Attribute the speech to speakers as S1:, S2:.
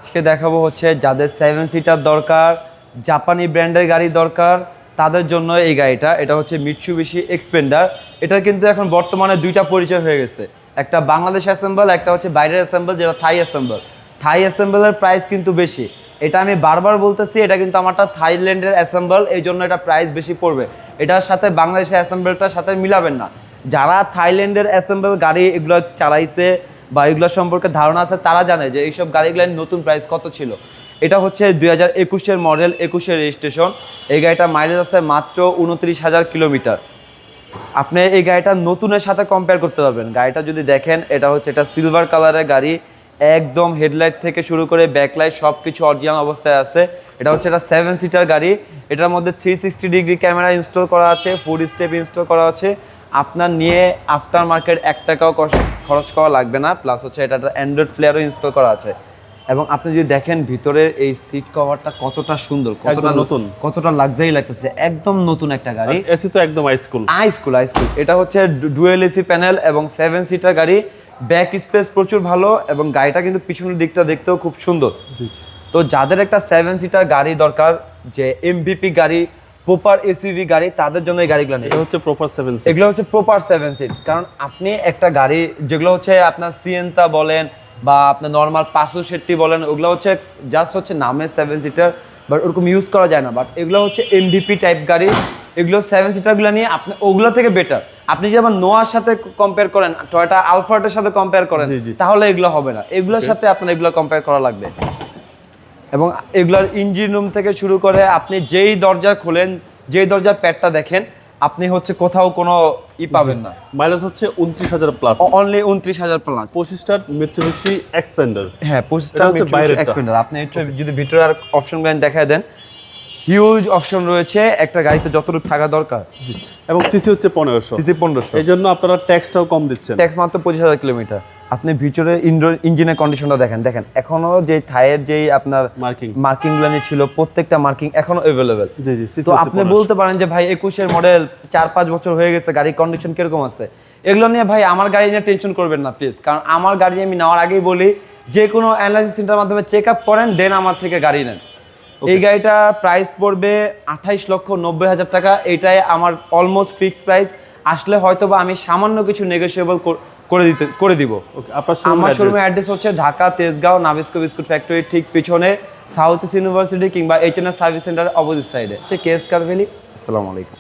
S1: আজকে দেখাবো হচ্ছে যাদের 7 সিটার দরকার, জাপানি ব্র্যান্ডের গাড়ি দরকার, তাদের জন্য এই গাড়িটা। এটা হচ্ছে মিৎসুবিশি এক্সপেন্ডার। এটা কিন্তু এখন বর্তমানে দুইটা পরিচয় হয়ে গেছে, একটা বাংলাদেশ অ্যাসেম্বল, একটা হচ্ছে বাইরের অ্যাসেম্বল, যেটা থাই অ্যাসেম্বল। থাই অ্যাসেম্বলের প্রাইস কিন্তু বেশি, এটা আমি বারবার বলতেছি। এটা কিন্তু আমারটা থাইল্যান্ডের অ্যাসেম্বল, এই জন্য এটা প্রাইস বেশি পড়বে। এটার সাথে বাংলাদেশের অ্যাসেম্বলটার সাথে মিলাবেন না। যারা থাইল্যান্ডের অ্যাসেম্বল গাড়ি এগুলো চালাইছে বা এগুলো সম্পর্কে ধারণা আছে, তারা জানে যে এইসব গাড়িগুলোর নতুন প্রাইস কত ছিল। এটা হচ্ছে 2021-এর মডেল, 21-এর রেজিস্ট্রেশন। এই গাড়িটার মাইলেজ আছে মাত্র 29,000 কিলোমিটার। আপনি এই গাড়িটা নতুনের সাথে কম্পেয়ার করতে পারবেন। গাড়িটা যদি দেখেন, এটা হচ্ছে এটা সিলভার কালারের গাড়ি, একদম হেডলাইট থেকে শুরু করে ব্যাকলাইট সব কিছু অরিজিনাল অবস্থায় আছে। এটা হচ্ছে এটা 7 সিটার গাড়ি। এটার মধ্যে 360 ডিগ্রি ক্যামেরা ইনস্টল করা আছে, ফুড স্টেপ ইনস্টল করা আছে। আপনার নিয়ে আফটার মার্কেট 1 টাকাও খরচ করা লাগবে না। প্লাস হচ্ছে এটা অ্যান্ড্রয়েড প্লেয়ারও ইনস্টল করা আছে। এবং আপনি যদি দেখেন ভিতরের এই সিট কভারটা কতটা সুন্দর, কতটা নতুন, কতটা লাক্সারি লাগতেছে, একদম নতুন একটা গাড়ি।
S2: এসি তো একদম হাইস্কুল।
S1: এটা হচ্ছে ডুয়েল এসি প্যানেল এবং 7 সিটার গাড়ি। ব্যাক স্পেস প্রচুর ভালো এবং গাড়িটা কিন্তু পিছনের দিকটা দেখতেও খুব সুন্দর। তো যাদের একটা 7 সিটার গাড়ি দরকার, যে এমভিপি গাড়ি, প্রপার এসইউভি গাড়ি, তাদের জন্য এই গাড়িগুলো নেই।
S2: এটা হচ্ছে প্রপার 7 সিট।
S1: এগুলো হচ্ছে প্রপার 7 সিট। কারণ আপনি একটা গাড়ি যেগুলো হচ্ছে আপনার সিয়েন্তা বলেন বা আপনার নর্মাল 560 বলেন, ওগুলো হচ্ছে জাস্ট হচ্ছে নামে 7 সিটার, বাট ওরকম ইউজ করা যায় না। বাট এগুলো হচ্ছে এমভিপি টাইপ গাড়ি। এগুলো 7 সিটারগুলো নিয়ে আপনি ওগুলো থেকে বেটার। আপনি যদি আবার নোয়ার সাথে কম্পেয়ার করেন, টয়োটা আলফার্ডের সাথে কম্পেয়ার করেন, তাহলে এগুলো হবে না। এগুলোর সাথে আপনার এগুলো কম্পেয়ার করা লাগবে। এবং এগুলোর ইঞ্জিন রুম থেকে শুরু করে আপনি যেই দরজা খোলেন, যেই দরজার প্যাডটা দেখেন, আপনি হচ্ছে কোথাও কোনো পাবেন না।
S2: মাইলেজ হচ্ছে 29,000 plus,
S1: only 29,000 plus.
S2: 25 star Mitsubishi expander.
S1: হ্যাঁ, 25 স্টার মিৎসুবিশি এক্সপেন্ডার। আপনি যদি ভিতরে আর অপশনগুলো দেখায় দেন, হিউজ অপশন রয়েছে একটা গাড়িতে যতটুকু থাকা দরকার।
S2: জি, এবং সিসি হচ্ছে 1500।
S1: সিসি 1500।
S2: এই জন্য আপনারা ট্যাক্সটাও কম দিচ্ছেন।
S1: ট্যাক্স মাত্র 25,000 কিলোমিটার। আপনি ভিতরে ইঞ্জিনের কন্ডিশনটা দেখেন এখনো যে থাইয়ের যেই আপনার মার্কিংগুলো ছিল, প্রত্যেকটা মার্কিং এখনো অ্যাভেলেবেল।
S2: জি জি।
S1: তো আপনি বলতে পারেন যে ভাই 21-এর মডেল, 4-5 বছর হয়ে গেছে, গাড়ির কন্ডিশন কিরকম আছে। এগুলো নিয়ে ভাই আমার গাড়ি নিয়ে টেনশন করবেন না প্লিজ। কারণ আমার গাড়ি আমি নেওয়ার আগেই বলি, যে কোনো অ্যানালাইসিস সেন্টারের মাধ্যমে চেক আপ করেন, দেন আমার থেকে গাড়ি নেন। এই গাড়িটা প্রাইস পড়বে 28,90,000 টাকা। এটাই আমার অলমোস্ট ফিক্সড প্রাইস। আসলে হয়তো বা আমি সামান্য কিছু নেগোশিয়েবল করে দিব। আমার শোরুমের অ্যাড্রেস হচ্ছে ঢাকা তেজগাঁও নাবিস্কো বিস্কুট ফ্যাক্টরির ঠিক পিছনে, সাউথ ইস্ট ইউনিভার্সিটি কিংবা HNS সার্ভিস সেন্টারের অপোজিট সাইডে হচ্ছে কেএস কার ভ্যালি। আসসালামু আলাইকুম।